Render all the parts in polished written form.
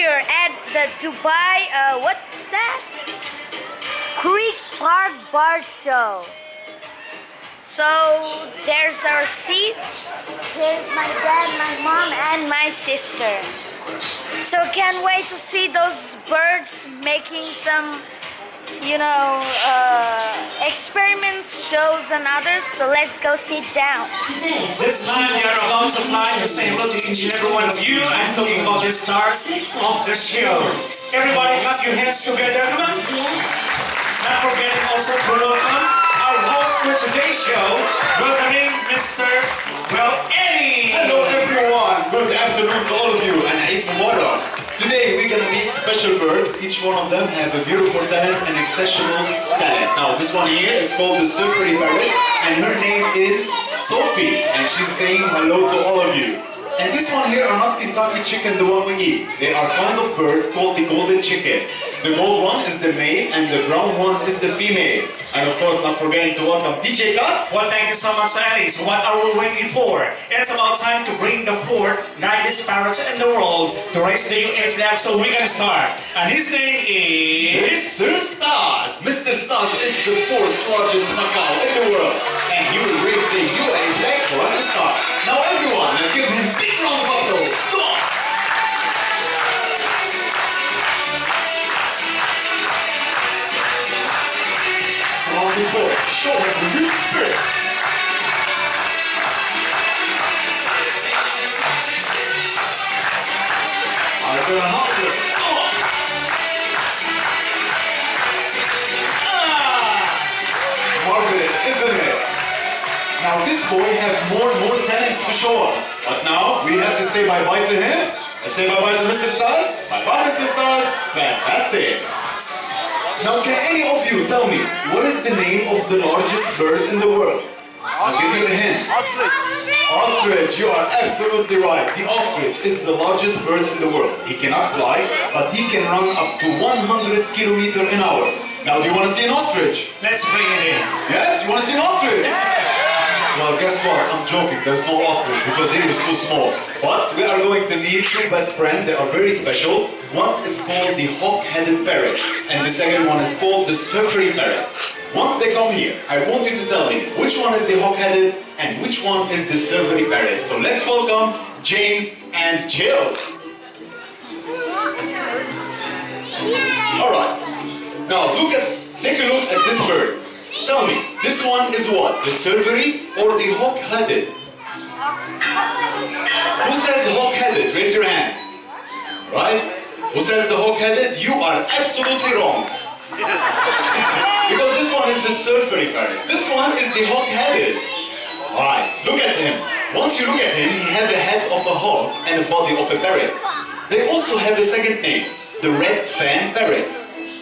here at the Dubai, what's that? Creek Park Bar Show. So there's our seat. Here's my dad, my mom, and my sister. So can't wait to see those birds making some, experiments, shows, and others. So let's go sit down. This time we are about to fly to say hello to each and every one of you. I'm talking about the stars of the show. Everybody clap your hands together. Come on. Not forgetting also to welcome our host for today's show. Welcoming Mr. Eddie. Hello everyone. Good afternoon to all of you and Eid Mubarak. Today we're gonna meet special birds. Each one of them have a beautiful talent and exceptional talent. Now this one here is called the silvery parrot and her name is Sophie and she's saying hello to all of you. And this one here are not Kentucky chicken, the one we eat. They are kind of birds called the golden chicken. The gold one is the male and the brown one is the female. And of course not forgetting to welcome DJ Gus. Well, thank you so much, Alice. What are we waiting for? It's about time to bring the fourth largest parrot in the world to raise the UA flag, so we're gonna start. And his name is... Mr. Stas. Mr. Stas is the fourth largest macaw in the world. And he will raise the UA flag for us to start. Now everyone, let's give him a big round of applause. Come on! Show him the new trick. I'm gonna help this. Marvelous, isn't it? Now this boy has more and more talents to show us. But now we have to say bye-bye to him. Let's say bye-bye to Mr. Stas. Bye-bye, Mr. Stas. Fantastic. Now can any of you tell me, what is the name of the largest bird in the world? I'll give you a hint. Ostrich, you are absolutely right. The ostrich is the largest bird in the world. He cannot fly, but he can run up to 100 km an hour. Now, do you want to see an ostrich? Let's bring it in. Yes? You want to see an ostrich? Well, guess what? I'm joking. There's no ostrich because he is too small. But we are going to meet two best friends. They are very special. One is called the hawk-headed parrot, and the second one is called the silvery parrot. Once they come here, I want you to tell me which one is the hawk-headed and which one is the silvery parrot. So let's welcome James and Jill. All right. Now take a look at this bird. Tell me, this one is what? The silvery or the hawk-headed? Who says hawk-headed? Raise your hand. Right? Who says the hawk-headed? You are absolutely wrong. Because this one is the silvery parrot. This one is the hawk-headed. Alright, look at him. Once you look at him, he has the head of a hawk and the body of a parrot. They also have a second name, the red fan parrot.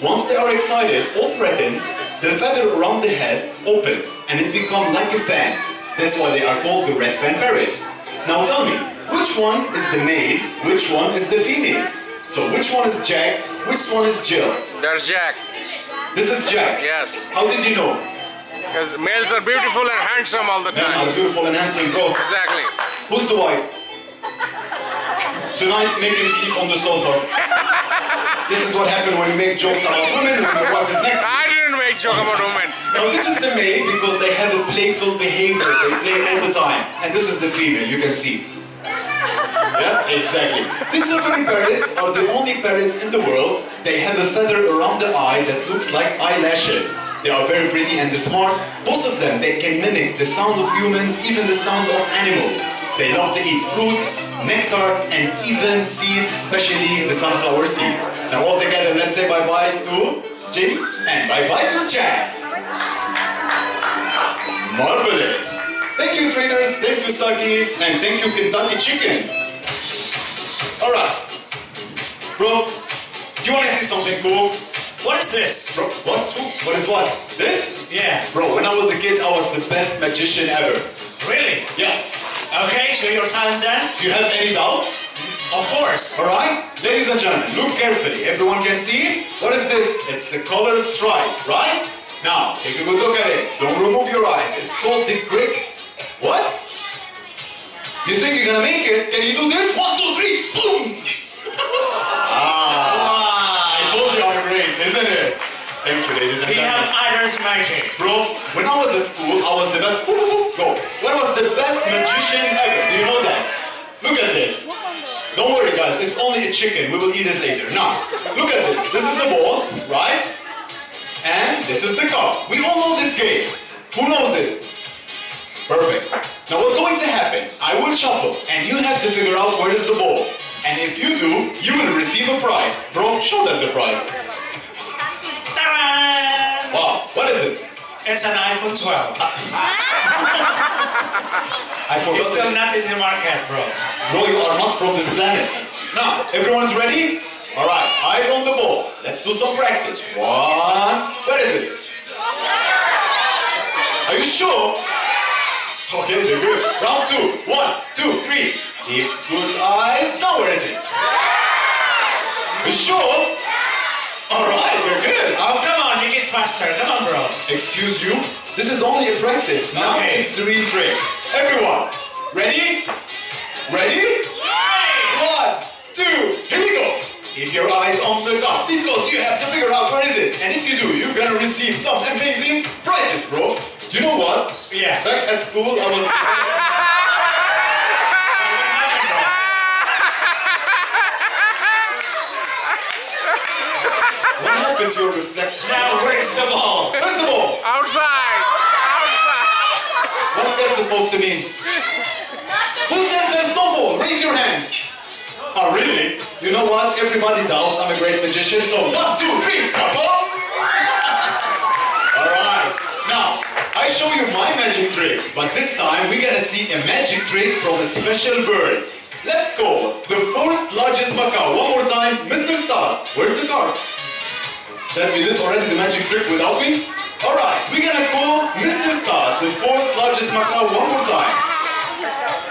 Once they are excited or threatened, the feather around the head opens and it becomes like a fan. That's why they are called the red fan parrots. Now tell me, which one is the male, which one is the female? So which one is Jack, which one is Jill? There's Jack. This is Jack? Yes. How did you know? Because males are beautiful and handsome all the Men are time. beautiful and handsome both. Exactly. Who's the wife? Tonight, make him sleep on the sofa. This is what happens when you make jokes about women when your wife is next to you. I didn't make joke about women. Now this is the male because they have a playful behavior. They play all the time. And this is the female, you can see. Yeah, exactly. These silvery parrots are the only parrots in the world. They have a feather around the eye that looks like eyelashes. They are very pretty and smart. Most of them, they can mimic the sound of humans, even the sounds of animals. They love to eat fruits, nectar, and even seeds, especially the sunflower seeds. Now all together, let's say bye-bye to Jim and bye-bye to Jack. Marvelous. Thank you, trainers. Thank you, Saki. And thank you, Kentucky Chicken. All right. Bro, do you want to see something cool? What is this? Bro, what? What is what? This? Yeah. Bro, when I was a kid, I was the best magician ever. Really? Yeah. Okay, show your talent then. Do you have any doubts? Of course. All right? Ladies and gentlemen, look carefully. Everyone can see? What is this? It's a colored stripe, right? Now, take a good look at it. Don't remove your eyes. It's called the crick. What? You think you're gonna make it? Can you do this? 1, 2, 3, boom! is magic. Bro, when I was at school, I was the best. Go. When I was the best magician ever. Do you know that? Look at this. Don't worry, guys. It's only a chicken. We will eat it later. Now, look at this. This is the ball, right? And this is the cup. We all know this game. Who knows it? Perfect. Now, what's going to happen? I will shuffle, and you have to figure out where is the ball. And if you do, you will receive a prize. Bro, show them the prize. Ta-da! Wow, what is it? It's an iPhone 12. I forgot. It's still not in the market, bro. Bro, you are not from this planet. Now, everyone's ready? All right, eyes on the ball. Let's do some practice. One. Where is it? Are you sure? Okay, they're good. Round two. 1, 2, 3. Keep good eyes. Now, where is it? You sure? All right, they're good. Oh, come on, you get faster. Come on, bro. Excuse you? This is only a practice. Now Okay. it's the real trick. Everyone, ready? Ready? 1, 2, here we go. Keep your eyes on the cup. Because you have to figure out where is it. And if you do, you're gonna receive some amazing prizes, bro. Do you know what? Yeah. Back at school, I was the best. What happened to your reflex? Now, where's the ball? Where's the ball? Outside! Outside! What's that supposed to mean? Who says there's no ball? Raise your hand. Oh, really? You know what? Everybody doubts I'm a great magician, so 1, 2, 3, stop. Alright, now, I show you my magic tricks, but this time we're gonna see a magic trick from a special bird. Let's go. The fourth largest macaw. One more time, Mr. Stas. Where's the card? That we did already the magic trick without me? Alright, we're gonna call Mr. Stas, the fourth largest macaw, one more time.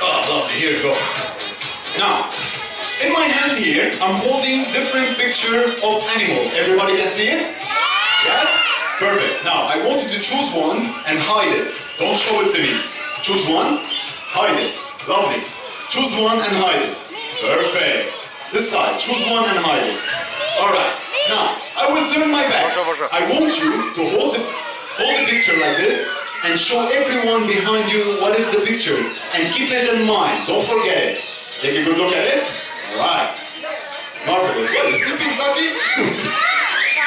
Oh, lovely, here we go. Now, in my hand here, I'm holding different picture of animals. Everybody can see it? Yes? Perfect. Now, I want you to choose one and hide it. Don't show it to me. Choose one, hide it. Lovely. Choose one and hide it. Perfect. This side, choose one and hide it. Alright. Now, I will turn my back. For sure. I want you to hold the picture like this and show everyone behind you what is the pictures. And keep it in mind. Don't forget it. Take a good look at it. Alright. Marvelous. What, you sleeping, Saki?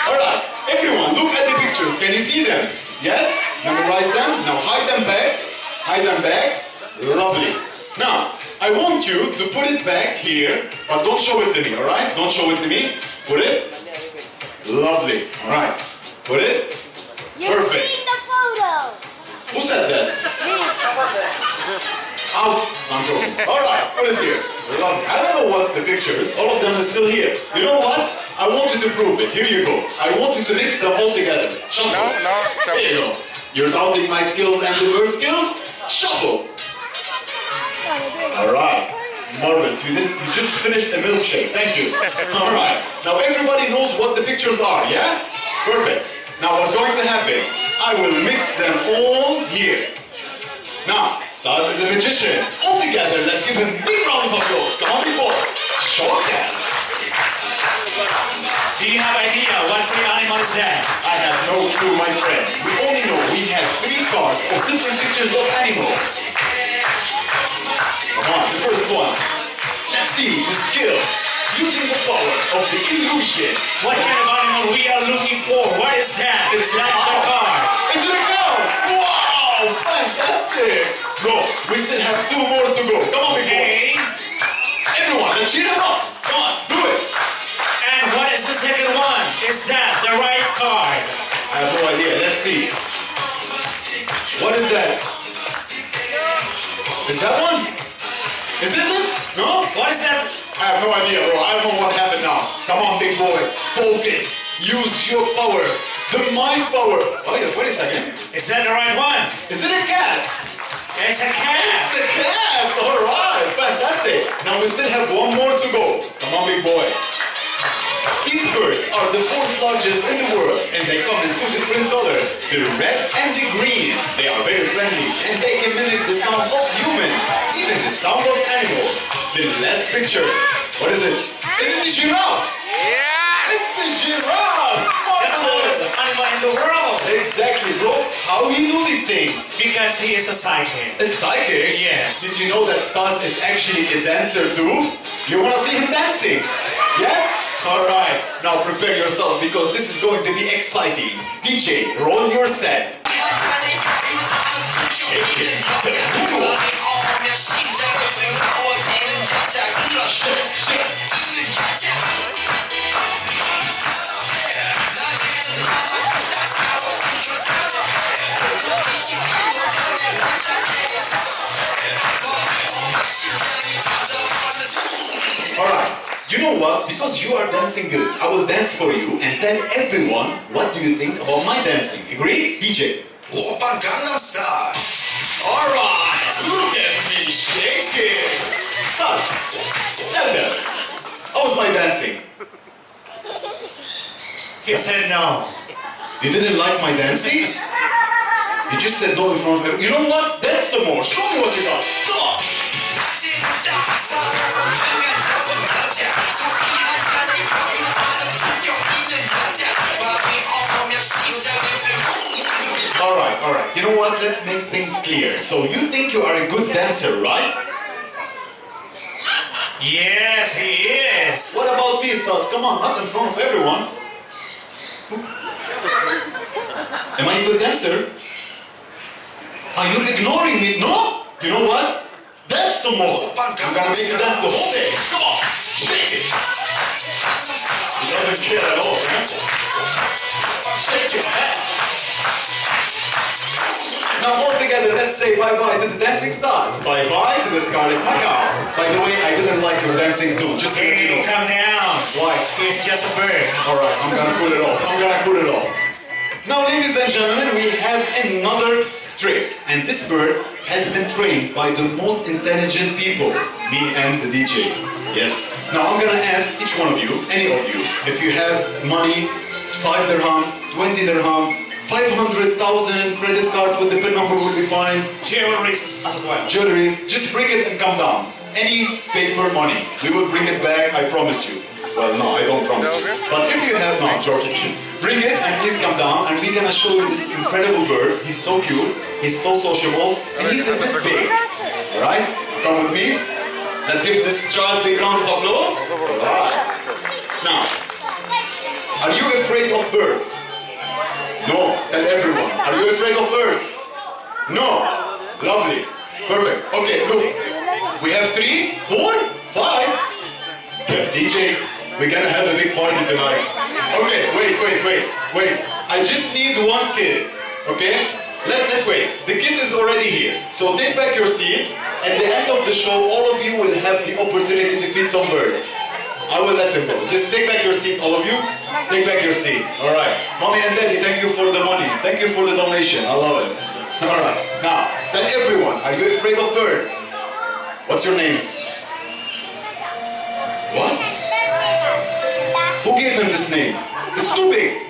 Alright. Everyone, look at the pictures. Can you see them? Yes? Memorize them. Now hide them back. Hide them back. Lovely. Now, I want you to put it back here, but don't show it to me, alright? Don't show it to me. Put it. Lovely. Alright. Put it. You're Perfect. seeing the photo. Who said that? Out. I'm joking. Alright, put it here. Lovely. I don't know what's the pictures. All of them are still here. You know what? I want you to prove it. Here you go. I want you to mix them all together. Shuffle. No. Here you go. You're doubting my skills and the bird skills? Shuffle. Alright. Marvelous. You just finished a milkshake. Thank you. Alright. Now everybody knows what the pictures are, yeah? Perfect. Now what's going to happen? I will mix them all here. Now, Stas is a magician. All together, let's give him a big round of applause. Come on, people. Show them. Do you have idea what free animal is that? I have no clue, my friend. We only know we have 3 cards of different pictures of animals. Come on, the first one. Let's see the skill. Using the power of the illusion. What kind of animal we are looking for? What is that? It's like the card. Is it a cow? Wow, fantastic. Bro, we still have 2 more to go. Come on, people. Okay. Everyone, let's cheer them up. Come on, do it. And what is the second one? Is that the right card? I have no idea. Let's see. What is that? Is that one? Is it? No? What is that? I have no idea, bro. I don't know what happened now. Come on, big boy. Focus. Use your power. The mind power. Oh, yeah, wait a second. Is that the right one? Is it a cat? It's a cat. It's a cat. All right. Fantastic. Now we still have 1 more to go. Come on, big boy. These birds are the 4th largest in the world, and they come in 2 different colors, the red and the green. They are very friendly, and they can mimic the sound of humans, even the sound of animals. The last picture. What is it? Is it the giraffe? Yes! It's the giraffe! handsome animal in the world. Exactly, bro. How he do these things? Because he is a psychic. A psychic? Yes. Did you know that Stas is actually a dancer too? You wanna see him dancing? Yes? Alright, now prepare yourself because this is going to be exciting. DJ, roll your set. Shake it. Alright, you know what? Because you are dancing good, I will dance for you and tell everyone what do you think about my dancing. Agree? DJ. Oppa Gangnam Style. Alright, look at me shaking. Stop. Tell them. How's my dancing? He said no. You didn't like my dancing? You just said no in front of everyone. You know what? Dance some more. Show me what you got. Come on. Alright. You know what? Let's make things clear. So you think you are a good dancer, right? Yes, he is. What about me, Stas? Come on, not in front of everyone. Am I a good dancer? Are you ignoring me? No? You know what? Dance some more. I'm gonna make you dance the whole day. Come on, shake it. He doesn't care at all, man. Shake his head. Now all together, let's say bye-bye to the dancing stars. Bye-bye to the Scarlet Macau. By the way, I didn't like your dancing too. Just so you Hey, know. come down. Why? He's just a bird. Alright, I'm gonna cool it off. Now, ladies and gentlemen, we have another trick. And this bird has been trained by the most intelligent people, me and the DJ. Yes. Now, I'm gonna ask each one of you, any of you, if you have money, 5 dirham, 20 dirham, 500,000 credit card with the PIN number will be fine. Jewelries as well. Jewelries, just bring it and come down. Any paper money, we will bring it back, I promise you. Well, no, I don't promise you. But if you have, no, I'm joking. Bring it and please come down and we're gonna show you this incredible bird. He's so cute, he's so sociable, and he's a bit big. Alright? Come with me. Let's give this child a big round of applause. Alright. Now, are you afraid of birds? No. Tell everyone. Are you afraid of birds? No. Lovely. Perfect. Okay, look. We have 3, 4, 5. DJ, we're gonna have a big party tonight. Okay, wait. I just need one kid. Okay? Let's wait. The kid is already here. So take back your seat. At the end of the show, all of you will have the opportunity to feed some birds. I will let him go. Just take back your seat, all of you. Take back your seat. Alright. Mommy and Daddy, thank you for the money. Thank you for the donation. I love it. Alright. Now, tell everyone, are you afraid of birds? What's your name? What? Who gave him this name? It's too big.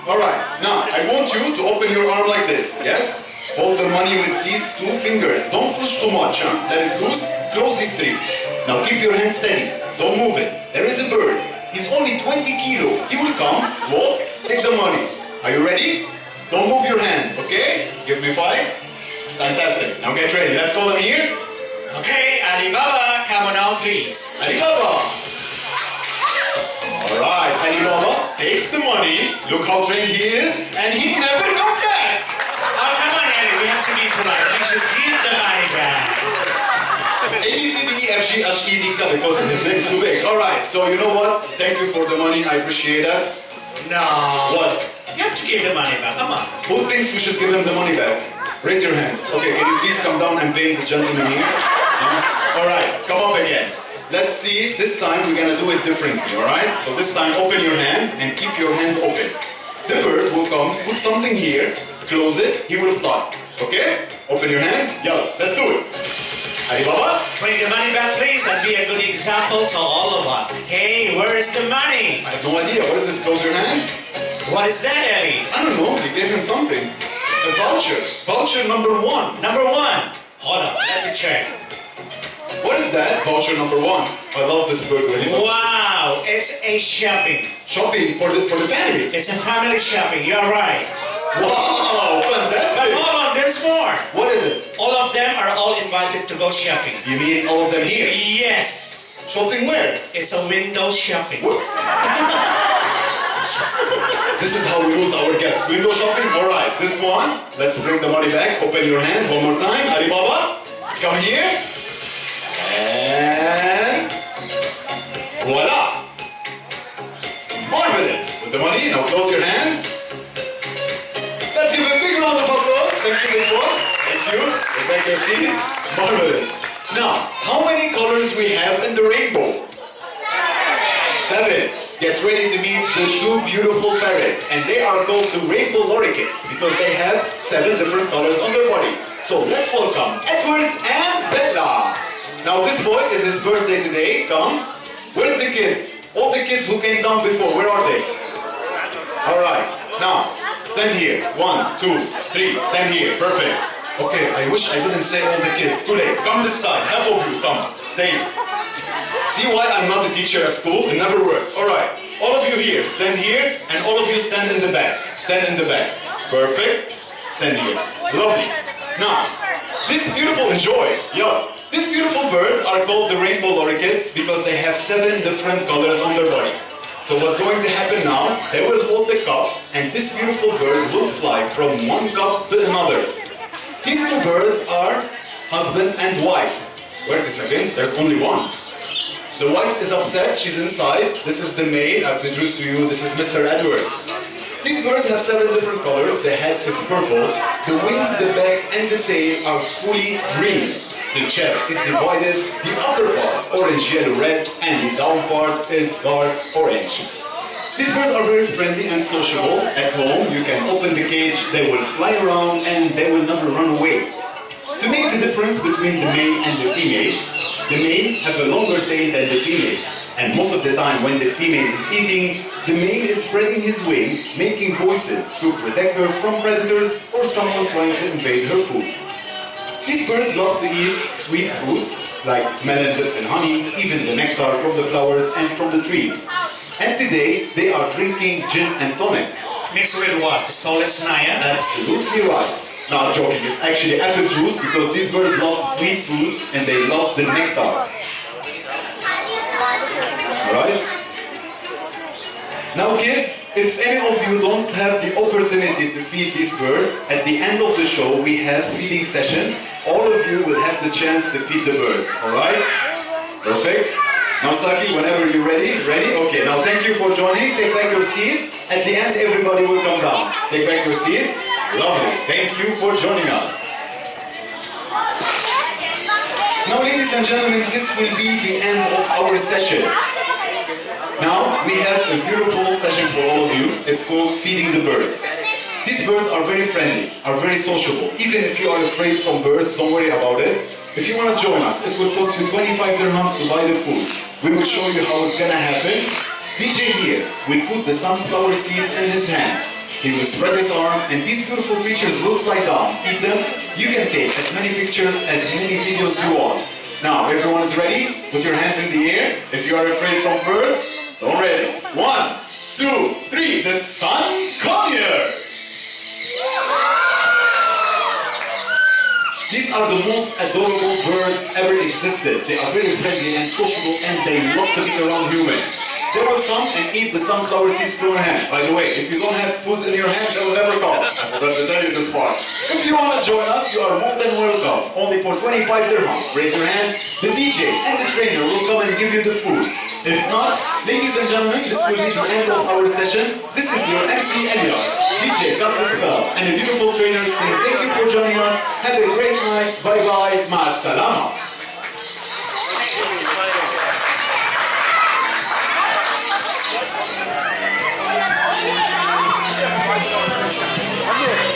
Alright. Now, I want you to open your arm like this. Yes? Hold the money with these 2 fingers. Don't push too much, huh? Let it loose. Close these 3. Now keep your hand steady. Don't move it. There is a bird. He's only 20 kilo. He will come, walk, take the money. Are you ready? Don't move your hand, okay? Give me 5. Fantastic. Now get ready. Let's call him here. Okay, Alibaba, come on out, please. Alibaba. Alright, Alibaba takes the money. Look how trained he is. And he never comes back. Oh, come on, Ali, we have to be polite. We should give the money back. A, B, C, D, E, F, G, H, I, D, K, because his name is too big. Alright, so you know what? Thank you for the money. I appreciate that. No. What? You have to give the money back. Come on. Who thinks we should give him the money back? Raise your hand. Okay, can you please come down and pay the gentleman here? Alright, come up again. Let's see, this time we're gonna do it differently, alright? So this time open your hand and keep your hands open. The bird will come, put something here, close it, he will fly. Okay? Open your hand, yalla, let's do it. Alibaba? Bring the money back, please, and be a good example to all of us. Hey, where's the money? I have no idea, what is this? Close your hand? What is that, Ellie? I don't know, you gave him something. A voucher. Voucher number 1. Number 1. Hold on, let me check. What is that? Voucher number 1. I love this bird when he does. Wow, it's a shopping. Shopping for the family. It's a family shopping, you're right. Wow, But fantastic. hold on, there's more. What is it? All of them are all invited to go shopping. You mean all of them here? Yes, Shopping where? it's a window shopping. This is how we lose our guests. Window shopping? Alright, this one. Let's bring the money back. Open your hand one more time. Alibaba, come here. And voila! Marvelous! With the money, now close your hand. Let's give a big round of applause. Thank you, big one. Thank you. Get back your seat. Marvelous. Now, how many colors we have in the rainbow? 7. Get ready to meet the 2 beautiful parrots, and they are called the rainbow lorikeets because they have 7 different colors on their body. So let's welcome Edward and Bella. Now this boy is his birthday today. Come. Where's the kids? All the kids who came down before, where are they? Alright. Now, stand here. 1, 2, 3. Stand here. Perfect. Okay, I wish I didn't say all the kids. Too late. Come this side. Half of you. Come. Stay. See why I'm not a teacher at school? It never works. Alright. All of you here. Stand here. And all of you stand in the back. Stand in the back. Perfect. Stand here. Lovely. Now, this beautiful, enjoy. Yo. These beautiful birds are called the rainbow lorikeets because they have 7 different colors on their body. So what's going to happen now, they will hold the cup and this beautiful bird will fly from one cup to another. These 2 birds are husband and wife. Wait a second, there's only one. The wife is upset, she's inside. This is the male, I've introduced to you, this is Mr. Edward. These birds have 7 different colors, the head is purple, the wings, the back and the tail are fully green. The chest is divided, the upper part orange, yellow, red, and the down part is dark orange. These birds are very friendly and sociable. At home, you can open the cage, they will fly around and they will never run away. To make the difference between the male and the male have a longer tail than the female. And most of the time when the female is eating, the male is spreading his wings, making voices to protect her from predators or someone trying to invade her food. These birds love to eat sweet fruits like melon and honey, even the nectar from the flowers and from the trees. And today they are drinking gin and tonic. Mixed with what? Stolichnaya? Absolutely right. Not joking, it's actually apple juice because these birds love sweet fruits and they love the nectar. Alright? Now kids, if any of you don't have the opportunity to feed these birds, at the end of the show we have feeding session. All of you will have the chance to feed the birds, alright? Perfect. Now Saki, whenever you're ready? Ready? Okay, now thank you for joining. Take back your seat. At the end, everybody will come down. Take back your seat. Lovely. Thank you for joining us. Now, ladies and gentlemen, this will be the end of our session. Now, we have a beautiful session for all of you. It's called Feeding the Birds. These birds are very friendly, are very sociable. Even if you are afraid from birds, don't worry about it. If you want to join us, it will cost you 25 dirhams to buy the food. We will show you how it's going to happen. DJ here will put the sunflower seeds in his hand. He will spread his arm and these beautiful creatures will fly down, eat them. You can take as many pictures, as many videos you want. Now, everyone is ready? Put your hands in the air. If you are afraid from birds, don't ready. 1, 2, 3. The sun, come here. These are the most adorable birds ever existed. They are very friendly and sociable and they love to be around humans. They will come and eat the sunflower seeds from your hand. By the way, if you don't have food in your hand, they will never come. I forgot to tell you this part. If you want to join us, you are more than welcome. Only for 25 dirham. Raise your hand. The DJ and the trainer will come and give you the food. If not, ladies and gentlemen, this will be the end of our session. This is your MC Elias, DJ Custis Bell, and a beautiful trainer saying thank you for joining us. Have a great night. Bye-bye. Ma'as-salama. Come here.